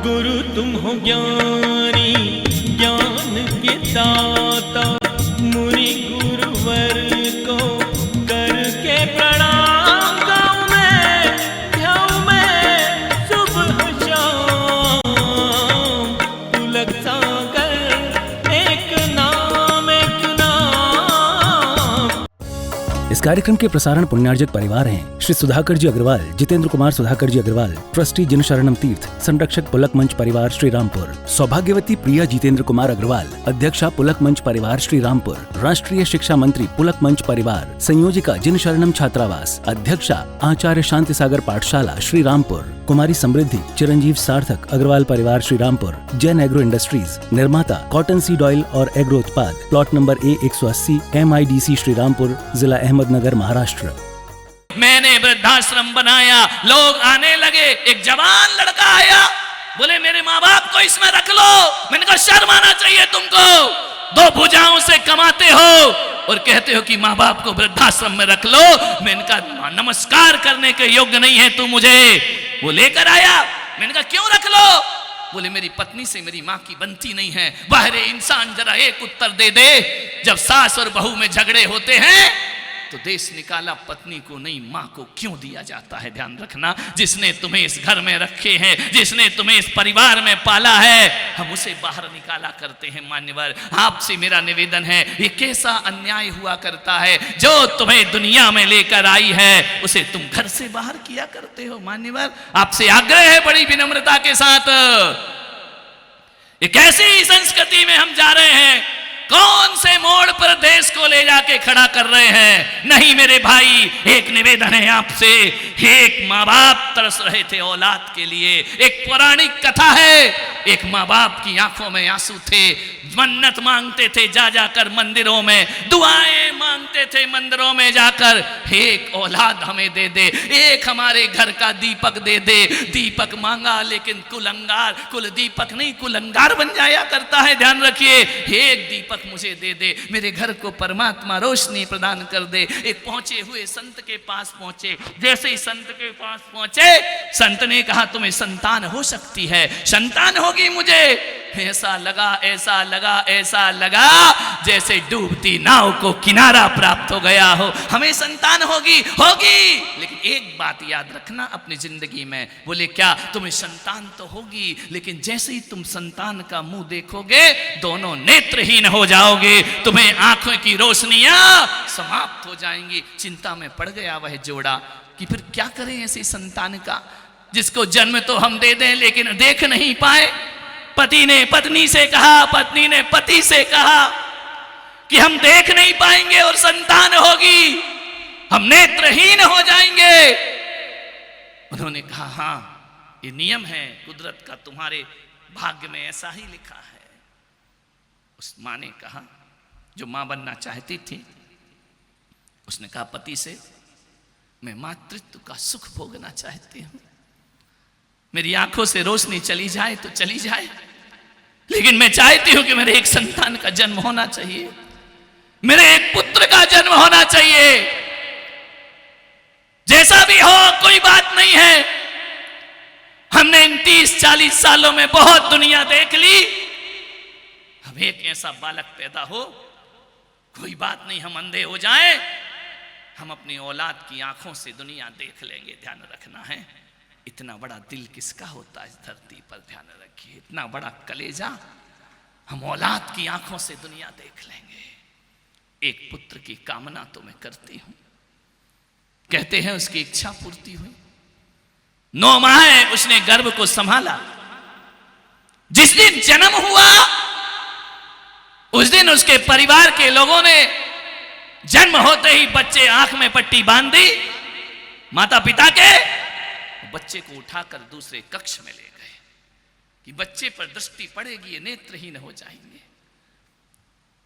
गुरु तुम हो ज्ञानी ज्ञान के दाता, मुनि गुरुवर को करके प्रणाम गाऊं मैं, ध्याऊं मैं सुबह शाम। पुलक सागर एक नाम एक नाम। इस कार्यक्रम के प्रसारण पुण्यार्जक परिवार हैं श्री सुधाकर जी अग्रवाल, जितेंद्र कुमार सुधाकर जी अग्रवाल, ट्रस्टी जिन शरणम तीर्थ, संरक्षक पुलक मंच परिवार श्री रामपुर, सौभाग्यवती प्रिया जितेंद्र कुमार अग्रवाल, अध्यक्षा पुलक मंच परिवार श्री रामपुर, राष्ट्रीय शिक्षा मंत्री पुलक मंच परिवार, संयोजिका जिन शरणम छात्रावास, अध्यक्षा आचार्य शांति सागर पाठशाला श्री रामपुर, कुमारी समृद्धि चिरंजीव सार्थक अग्रवाल परिवार श्री रामपुर, जैन एग्रो इंडस्ट्रीज, निर्माता कॉटन सीड ऑयल और एग्रो उत्पाद, plot number A180 MIDC Shri Rampur, जिला अहमदनगर, महाराष्ट्र। मैंने वृद्धाश्रम बनाया, लोग आने लगे। एक जवान लड़का आया, बोले मेरे माँ बाप को इसमें रख लो। मैंने कहा शर्म आना चाहिए तुमको, दो भुजाओं से कमाते हो और कहते हो कि माँ बाप को वृद्धाश्रम में रख लो। मैंने कहा नमस्कार करने के योग्य नहीं है तू मुझे। वो लेकर आया, मैंने कहा क्यों रख लो? बोले मेरी पत्नी से मेरी माँ की बनती नहीं है। बाहरे इंसान जरा एक उत्तर दे दे, जब सास और बहू में झगड़े होते हैं तो देश निकाला पत्नी को नहीं माँ को क्यों दिया जाता है? ध्यान रखना, जिसने तुम्हें इस घर में रखे हैं, जिसने तुम्हें इस परिवार में पाला है, हम उसे बाहर निकाला करते हैं। मान्यवर, आपसे मेरा निवेदन है, ये कैसा अन्याय हुआ करता है? जो तुम्हें दुनिया में लेकर आई है उसे तुम घर से बाहर किया करते हो। मान्यवर, आपसे आग्रह है बड़ी विनम्रता के साथ, ये कैसी संस्कृति में हम जा रहे हैं? कौन से मोड़ पर देश को ले जाके खड़ा कर रहे हैं? नहीं मेरे भाई, एक निवेदन है आपसे। एक माँ बाप तरस रहे थे औलाद के लिए। एक पौराणिक कथा है, एक माँ बाप की आंखों में आंसू थे, मन्नत मांगते थे जा जाकर मंदिरों में, दुआएं मांगते थे मंदिरों में जाकर, एक औलाद हमें दे दे, एक हमारे घर का दीपक दे दे। दीपक मांगा लेकिन कुलंगार, कुल दीपक नहीं कुलंगार बन जाया करता है। ध्यान रखिए, एक दीपक मुझे दे दे, मेरे घर को परमात्मा रोशनी प्रदान कर दे। एक पहुंचे हुए संत के पास पहुंचे, जैसे ही संत के पास पहुंचे, संत ने कहा तुम्हें संतान हो सकती है, संतान होगी मुझे। ऐसा लगा ऐसा लगा ऐसा लगा जैसे डूबती नाव को किनारा प्राप्त हो गया हो। हमें संतान होगी होगी, लेकिन एक बात याद रखना अपनी जिंदगी में। बोले क्या? तुम्हें संतान तो होगी, लेकिन जैसे ही तुम संतान का मुंह देखोगे दोनों नेत्रहीन हो जाओगे, तुम्हें आंखों की रोशनियां समाप्त हो जाएंगी। चिंता में पड़ गया वह जोड़ा कि फिर क्या करें ऐसी संतान का, जिसको जन्म तो हम दे दें लेकिन देख नहीं पाए। पति ने पत्नी से कहा, पत्नी ने पति से कहा कि हम देख नहीं पाएंगे और संतान होगी, हम नेत्रहीन हो जाएंगे। उन्होंने कहा हाँ ये नियम है कुदरत का, तुम्हारे भाग्य में ऐसा ही लिखा है। उस माँ ने कहा, जो माँ बनना चाहती थी, उसने कहा पति से मैं मातृत्व का सुख भोगना चाहती हूं, मेरी आंखों से रोशनी चली जाए तो चली जाए, लेकिन मैं चाहती हूं कि मेरे एक संतान का जन्म होना चाहिए, मेरे एक पुत्र का जन्म होना चाहिए। जैसा भी हो कोई बात नहीं है, हमने इन 30-40 सालों में बहुत दुनिया देख ली, अब एक ऐसा बालक पैदा हो, कोई बात नहीं, हम अंधे हो जाएं, हम अपनी औलाद की आंखों से दुनिया देख लेंगे। ध्यान रखना है, इतना बड़ा दिल किसका होता है इस धरती पर? ध्यान रखिए, इतना बड़ा कलेजा, हम औलाद की आंखों से दुनिया देख लेंगे। एक पुत्र की कामना तो मैं करती हूं, कहते हैं उसकी इच्छा पूर्ति हुई। 9 माह उसने गर्भ को संभाला। जिस दिन जन्म हुआ उस दिन उसके परिवार के लोगों ने जन्म होते ही बच्चे आंख में पट्टी बांध दी माता पिता के, बच्चे को उठाकर दूसरे कक्ष में ले गए कि बच्चे पर दृष्टि पड़ेगी, ये नेत्रहीन हो जाएंगे।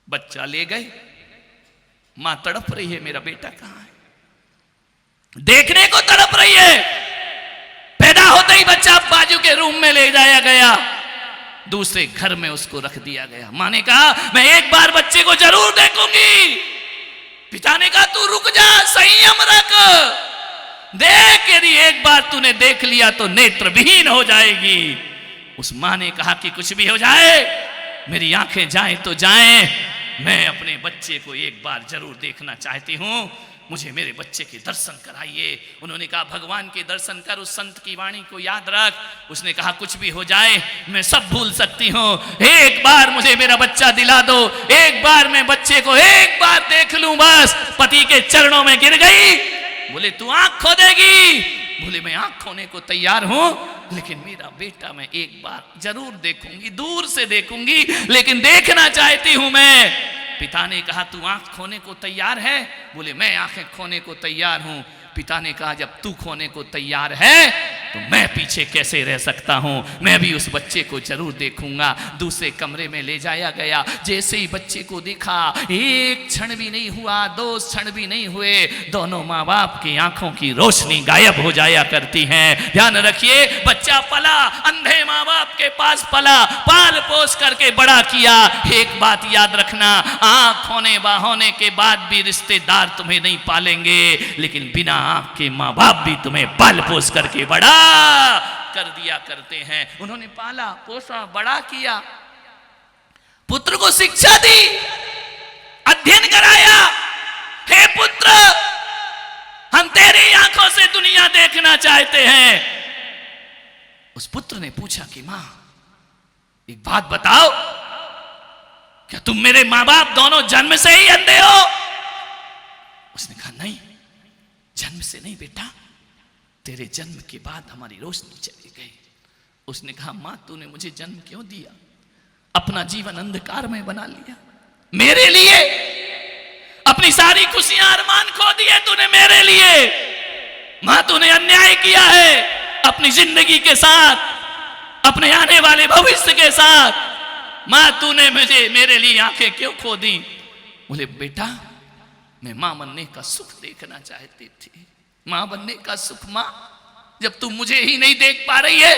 बच्चा ले गए, मां तड़प रही है, मेरा बेटा कहां है, देखने को तड़प रही है। पैदा होते ही बच्चा बाजू के रूम में ले जाया गया, दूसरे घर में उसको रख दिया गया। मां ने कहा मैं एक बार बच्चे को जरूर देखूंगी। पिता ने कहा तू रुक जा, संयम रख, देख, यदि एक बार तूने देख लिया तो नेत्र विहीन हो जाएगी। उस मां ने कहा कि कुछ भी हो जाए, मेरी आंखें जाएं तो जाएं, मैं अपने बच्चे को एक बार जरूर देखना चाहती हूं, मुझे मेरे बच्चे के दर्शन कराइए। उन्होंने कहा भगवान के दर्शन कर, उस संत की वाणी को याद रख। उसने कहा कुछ भी हो जाए मैं सब भूल सकती हूँ, एक बार मुझे मेरा बच्चा दिला दो, एक बार मैं बच्चे को एक बार देख लूं बस। पति के चरणों में गिर गई। बोले तू आंख खो देगी? बोले मैं आंख खोने को तैयार हूं, लेकिन मेरा बेटा मैं एक बार जरूर देखूंगी, दूर से देखूंगी, लेकिन देखना चाहती हूं मैं। पिता ने कहा तू आंख खोने को तैयार है? बोले मैं आंखें खोने को तैयार हूं। पिता ने कहा जब तू खोने को तैयार है तो मैं पीछे कैसे रह सकता हूं, मैं भी उस बच्चे को जरूर देखूंगा। दूसरे कमरे में ले जाया गया। जैसे ही बच्चे को देखा, एक क्षण भी नहीं हुआ, 2 क्षण भी नहीं हुए, दोनों माँ बाप की आंखों की रोशनी गायब हो जाया करती है। ध्यान रखिए, बच्चा पला, अंधे माँ बाप के पास पला, पाल पोस करके बड़ा किया। एक बात याद रखना, आंख होने होने के बाद भी रिश्तेदार तुम्हें नहीं पालेंगे, लेकिन बिना आंख के माँ बाप भी तुम्हें पाल पोस करके बड़ा कर दिया करते हैं। उन्होंने पाला पोसा बड़ा किया, पुत्र को शिक्षा दी, अध्ययन कराया। हे पुत्र, हम तेरी आंखों से दुनिया देखना चाहते हैं। उस पुत्र ने पूछा कि मां एक बात बताओ, क्या तुम मेरे मां बाप दोनों जन्म से ही अंधे हो? उसने कहा नहीं, जन्म से नहीं बेटा, तेरे जन्म के बाद हमारी रोशनी चली गई। उसने कहा मां तूने मुझे जन्म क्यों दिया? अपना जीवन अंधकार में बना लिया मेरे लिए, अपनी सारी खुशियां अरमान खो दिए तूने मेरे लिए। मां तूने अन्याय किया है अपनी जिंदगी के साथ, अपने आने वाले भविष्य के साथ। मां तूने मुझे मेरे लिए आंखें क्यों खो दी? बोले बेटा मैं मां बनने का सुख देखना चाहती थी। मां बनने का सुख मां, जब तू मुझे ही नहीं देख पा रही है?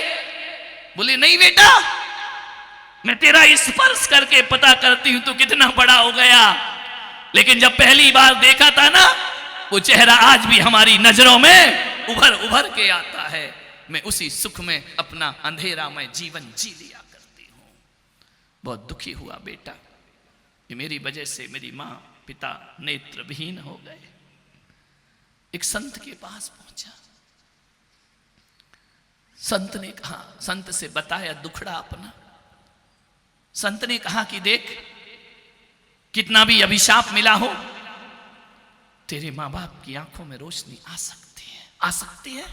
बोले नहीं बेटा, मैं तेरा स्पर्श करके पता करती हूं तू कितना बड़ा हो गया, लेकिन जब पहली बार देखा था ना, वो चेहरा आज भी हमारी नजरों में उभर उभर के आता है। मैं उसी सुख में अपना अंधेरा में जीवन जी लिया करती हूं। बहुत दुखी हुआ बेटा कि मेरी वजह से मेरी मां पिता नेत्रविहीन हो गए। एक संत के पास पहुंचा। संत ने कहा, संत से बताया दुखड़ा अपना। संत ने कहा कि देख, कितना भी अभिशाप मिला हो, तेरे मां बाप की आंखों में रोशनी आ सकती है, आ सकती है।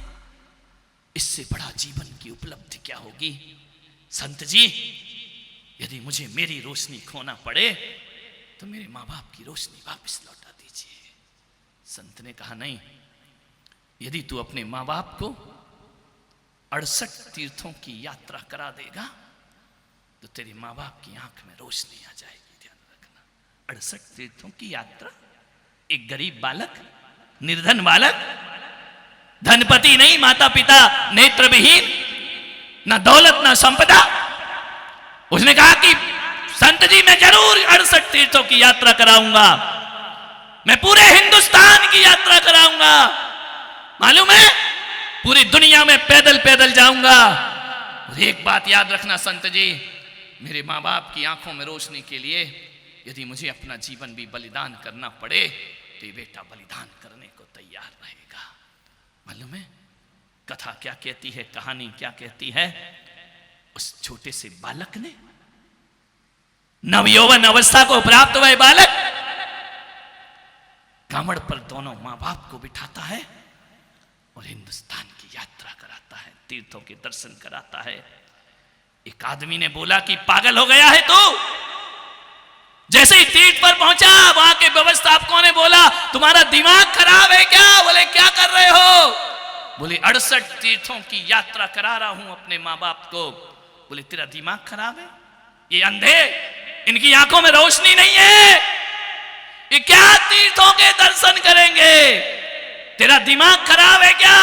इससे बड़ा जीवन की उपलब्धि क्या होगी? संत जी, यदि मुझे मेरी रोशनी खोना पड़े तो मेरे मां बाप की रोशनी वापस लौटा दीजिए। संत ने कहा नहीं, यदि तू अपने मां बाप को 68 तीर्थों की यात्रा करा देगा तो तेरे मां बाप की आंख में रोशनी आ जाएगी। ध्यान रखना, 68 तीर्थों की यात्रा। एक गरीब बालक, निर्धन बालक, धनपति नहीं, माता पिता नेत्रविहीन, ना दौलत ना संपदा। उसने कहा कि संत जी मैं जरूर 68 तीर्थों की यात्रा कराऊंगा, मैं पूरे हिंदुस्तान की यात्रा कराऊंगा। मालूम है, पूरी दुनिया में पैदल पैदल जाऊंगा। और एक बात याद रखना संत जी, मेरे मां बाप की आंखों में रोशनी के लिए यदि मुझे अपना जीवन भी बलिदान करना पड़े तो ये बेटा बलिदान करने को तैयार रहेगा। मालूम है कथा क्या कहती है, कहानी क्या कहती है? उस छोटे से बालक ने, नवयौवन अवस्था को प्राप्त हुआ बालक, कांवड़ पर दोनों मां बाप को बिठाता है और हिंदुस्तान की यात्रा कराता है, तीर्थों के दर्शन कराता है। एक आदमी ने बोला कि पागल हो गया है तू? जैसे ही तीर्थ पर पहुंचा, वहां के व्यवस्थापकों ने बोला तुम्हारा दिमाग खराब है क्या? बोले क्या कर रहे हो? बोले 68 तीर्थों की यात्रा करा रहा हूं अपने मां बाप को। बोले तेरा दिमाग खराब है? ये अंधे, इनकी आंखों में रोशनी नहीं है, ये क्या तीर्थों के दर्शन करेंगे? तेरा दिमाग खराब है क्या?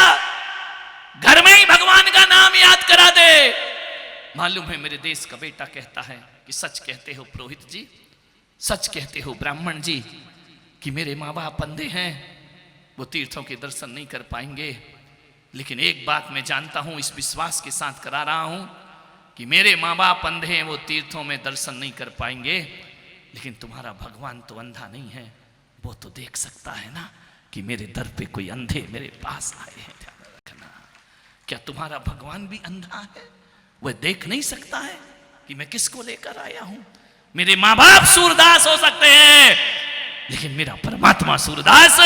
घर में ही भगवान का नाम याद करा दे। मालूम है मेरे देश का बेटा कहता है कि सच कहते हो पुरोहित जी, सच कहते हो ब्राह्मण जी, कि मेरे माँ बाप अंधे हैं, वो तीर्थों के दर्शन नहीं कर पाएंगे। लेकिन एक बात मैं जानता हूं, इस विश्वास के साथ करा रहा हूं कि मेरे माँ बाप अंधे हैं, वो तीर्थों में दर्शन नहीं कर पाएंगे, लेकिन तुम्हारा भगवान तो अंधा नहीं है, वो तो देख सकता है ना कि मेरे दर पे कोई अंधे मेरे पास आए हैं। ध्यान रखना, क्या तुम्हारा भगवान भी अंधा है? वह देख नहीं सकता है कि मैं किसको लेकर आया हूं? मेरे माँ बाप सूरदास हो सकते हैं, लेकिन मेरा परमात्मा सूरदास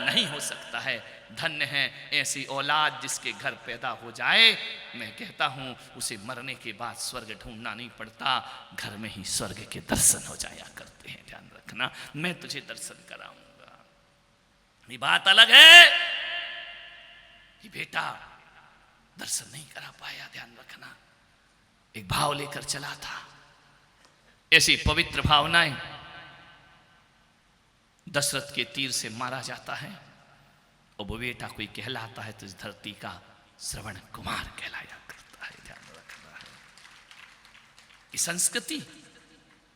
नहीं हो सकता है। धन्य है ऐसी औलाद जिसके घर पैदा हो जाए। मैं कहता हूं उसे मरने के बाद स्वर्ग ढूंढना नहीं पड़ता, घर में ही स्वर्ग के दर्शन हो जाया करते हैं। ध्यान रखना, मैं तुझे दर्शन कराऊंगा। ये बात अलग है कि बेटा दर्शन नहीं करा पाया। ध्यान रखना, एक भाव लेकर चला था, ऐसी पवित्र भावनाएं। दशरथ के तीर से मारा जाता है और वो बेटा कोई कहलाता है तो इस धरती का श्रवण कुमार कहलाया करता है। ध्यान रखना है, ये संस्कृति,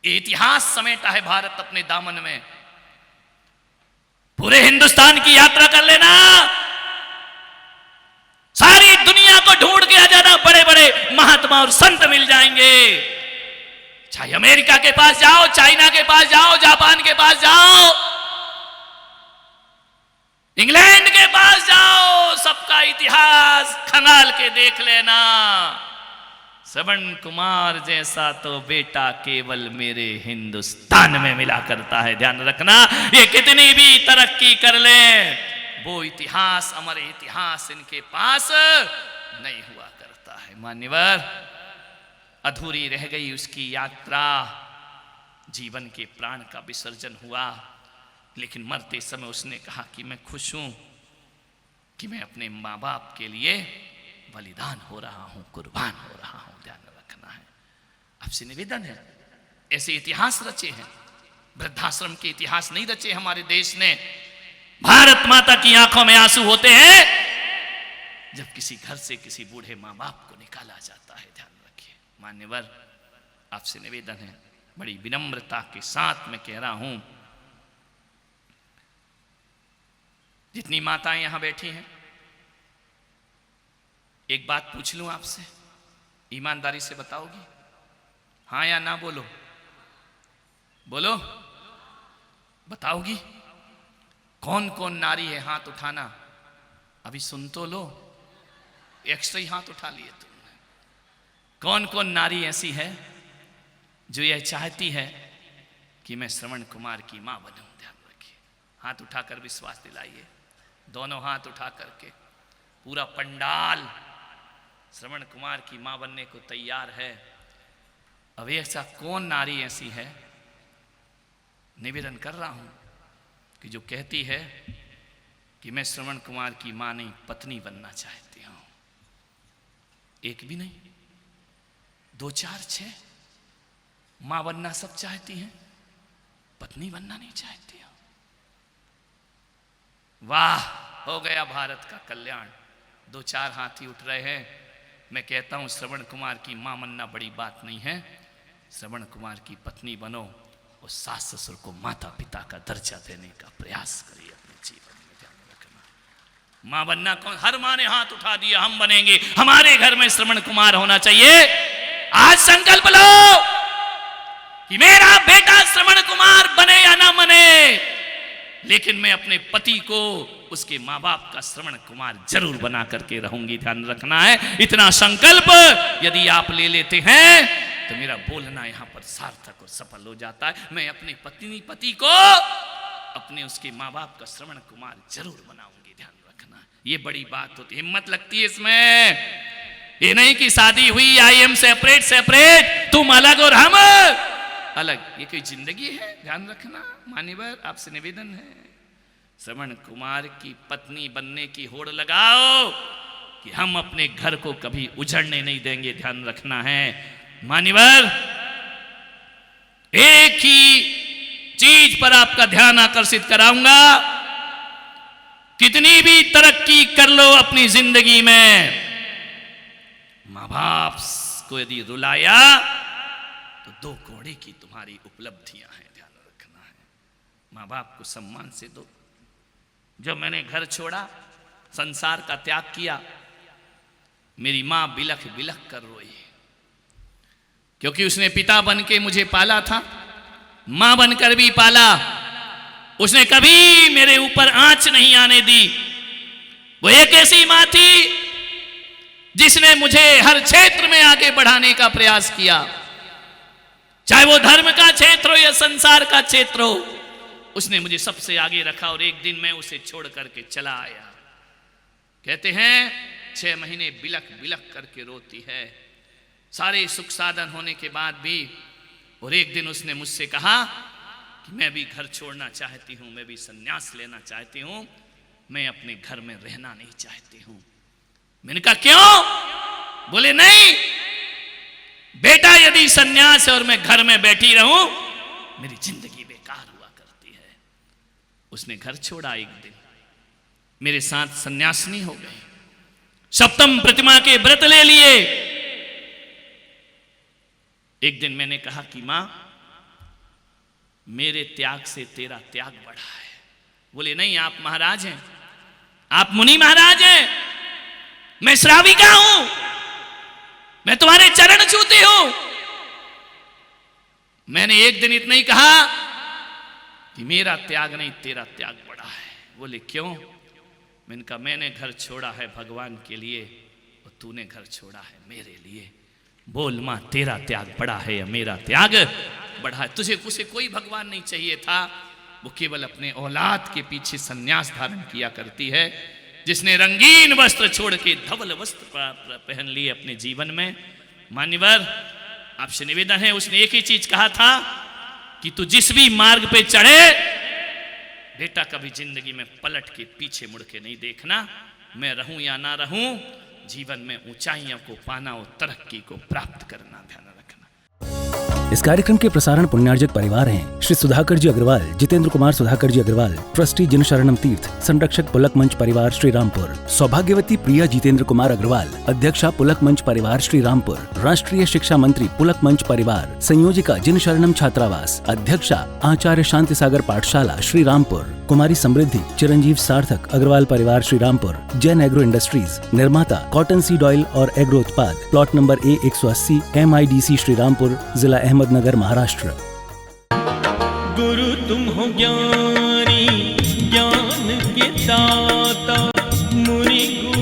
ये इतिहास समेटा है भारत अपने दामन में। पूरे हिंदुस्तान की यात्रा कर लेना, सारी दुनिया को ढूंढ के आ जाना, बड़े बड़े महात्मा और संत मिल जाएंगे। चाहे अमेरिका के पास जाओ, चाइना के पास जाओ, जापान के पास जाओ, इंग्लैंड के पास जाओ, सबका इतिहास खंगाल के देख लेना। श्रवण कुमार जैसा तो बेटा केवल मेरे हिंदुस्तान में मिला करता है। ध्यान रखना, ये कितनी भी तरक्की कर ले, वो इतिहास, अमर इतिहास इनके पास नहीं हुआ करता है। मान्यवर, अधूरी रह गई उसकी यात्रा, जीवन के प्राण का विसर्जन हुआ, लेकिन मरते समय उसने कहा कि मैं खुश हूं कि मैं अपने माँ बाप के लिए बलिदान हो रहा हूं, कुर्बान हो रहा हूं। ध्यान रखना है, आपसे निवेदन है, ऐसे इतिहास रचे हैं, वृद्धाश्रम के इतिहास नहीं रचे हमारे देश ने। भारत माता की आंखों में आंसू होते हैं जब किसी घर से किसी बूढ़े माँ बाप को निकाला जाता है। ध्यान रखिए मान्यवर, आपसे निवेदन है, बड़ी विनम्रता के साथ मैं कह रहा हूं, जितनी माताएं यहां बैठी हैं, एक बात पूछ लूं आपसे, ईमानदारी से बताओगी? हां या ना बोलो, बोलो, बताओगी? कौन कौन नारी है हाथ उठाना, अभी सुन तो लो, एक्स्ट्रा ही हाथ उठा लिए तुमने। कौन कौन नारी ऐसी है जो यह चाहती है कि मैं श्रवण कुमार की मां बनूं? ध्यान रखिए, हाथ उठाकर विश्वास दिलाइए, दोनों हाथ उठा करके। पूरा पंडाल श्रवण कुमार की मां बनने को तैयार है। अब ऐसा कौन नारी ऐसी है, निवेदन कर रहा हूं, कि जो कहती है कि मैं श्रवण कुमार की मां नहीं पत्नी बनना चाहती हूं? एक भी नहीं, दो चार छह, मां बनना सब चाहती हैं, पत्नी बनना नहीं चाहती हो। वाह, हो गया भारत का कल्याण। दो चार हाथी उठ रहे हैं। मैं कहता हूं श्रवण कुमार की मां बनना बड़ी बात नहीं है, श्रवण कुमार की पत्नी बनो और सास ससुर को माता पिता का दर्जा देने का प्रयास करिए अपने जीवन में। ध्यान रखना, मां बनना कौन, हर मां ने हाथ उठा दिया, हम बनेंगे, हमारे घर में श्रवण कुमार होना चाहिए। आज संकल्प लो कि मेरा बेटा श्रवण कुमार बने या ना बने, लेकिन मैं अपने पति को, उसके माँ बाप का श्रवण कुमार जरूर बना करके रहूंगी। ध्यान रखना है, इतना संकल्प यदि आप ले लेते हैं तो मेरा बोलना यहां पर सार्थक और सफल हो जाता है। मैं अपने पति को, अपने उसके माँ बाप का श्रवण कुमार जरूर बनाऊंगी। ध्यान रखना, ये बड़ी बात होती है, हिम्मत लगती है इसमें। ये नहीं कि शादी हुई, आई एम सेपरेट, तुम अलग और हम अलग, ये कोई जिंदगी है? ध्यान रखना मान्यवर, आपसे निवेदन है, श्रवण कुमार की पत्नी बनने की होड़ लगाओ कि हम अपने घर को कभी उजड़ने नहीं देंगे। ध्यान रखना है मान्यवर, एक ही चीज पर आपका ध्यान आकर्षित कराऊंगा, कितनी भी तरक्की कर लो अपनी जिंदगी में, मां बाप को यदि रुलाया तो दो कोड़े की तुम्हारी उपलब्धियां हैं। ध्यान रखना है, मां बाप को सम्मान से दो। जब मैंने घर छोड़ा, संसार का त्याग किया, मेरी मां बिलख बिलख कर रोई, क्योंकि उसने पिता बन के मुझे पाला था, मां बनकर भी पाला। उसने कभी मेरे ऊपर आंच नहीं आने दी। वो एक ऐसी मां थी जिसने मुझे हर क्षेत्र में आगे बढ़ाने का प्रयास किया, चाहे वो धर्म का क्षेत्र हो या संसार का क्षेत्र हो। उसने मुझे सबसे आगे रखा और एक दिन मैं उसे छोड़ करके चला आया। कहते हैं 6 महीने बिलख बिलख करके रोती है, सारे सुख साधन होने के बाद भी। और एक दिन उसने मुझसे कहा कि मैं भी घर छोड़ना चाहती हूं, मैं भी संन्यास लेना चाहती हूं, मैं अपने घर में रहना नहीं चाहती हूं। मैंने कहा क्यों? बोले नहीं बेटा, यदि संन्यास है और मैं घर में बैठी रहूं, मेरी जिंदगी बेकार हुआ करती है। उसने घर छोड़ा। एक दिन मेरे साथ संन्यासिनी हो गई, सप्तम प्रतिमा के व्रत ले लिए। एक दिन मैंने कहा कि मां, मेरे त्याग से तेरा त्याग बढ़ा है। बोले नहीं, आप महाराज हैं, आप मुनि महाराज हैं, मैं श्राविका हूं, मैं तुम्हारे चरण छूती हूं। मैंने एक दिन इतना ही कहा कि मेरा त्याग नहीं, तेरा त्याग बढ़ा है। बोले क्यों? मैंने कहा मैंने घर छोड़ा है भगवान के लिए और तूने घर छोड़ा है मेरे लिए। बोल मां, तेरा त्याग बढ़ा है या मेरा त्याग बढ़ा है? तुझे उसे कोई भगवान नहीं चाहिए था, वो केवल अपने औलाद के पीछे संन्यास धारण किया करती है। जिसने रंगीन वस्त्र छोड़ के धवल वस्त्र पहन लिए अपने जीवन में। मान्यवर, आपसे निवेदन है, उसने एक ही चीज कहा था कि तू जिस भी मार्ग पे चढ़े बेटा, कभी जिंदगी में पलट के पीछे मुड़ के नहीं देखना। मैं रहूं या ना रहूं, जीवन में ऊंचाइयों को पाना और तरक्की को प्राप्त करना ध्यान रखना। इस कार्यक्रम के प्रसारण पुण्यार्जक परिवार हैं श्री सुधाकर जी अग्रवाल, जितेंद्र कुमार सुधाकर जी अग्रवाल, ट्रस्टी जिन शरणम तीर्थ, संरक्षक पुलक मंच परिवार श्री रामपुर, सौभाग्यवती प्रिया जितेंद्र कुमार अग्रवाल, अध्यक्षा पुलक मंच परिवार श्री रामपुर, राष्ट्रीय शिक्षा मंत्री पुलक मंच परिवार, संयोजिका जिन शरणम छात्रावास, अध्यक्षा आचार्य शांति सागर पाठशाला श्री रामपुर, कुमारी समृद्धि चिरंजीव सार्थक अग्रवाल परिवार श्री रामपुर, जैन एग्रो इंडस्ट्रीज, निर्माता कॉटन सीड ऑयल और एग्रो उत्पाद, plot number A180 MIDC Shri Rampur, जिला अहमदनगर, महाराष्ट्र। गुरु तुम हो ज्ञानी, ज्ञान के दाता, मुनि गुरु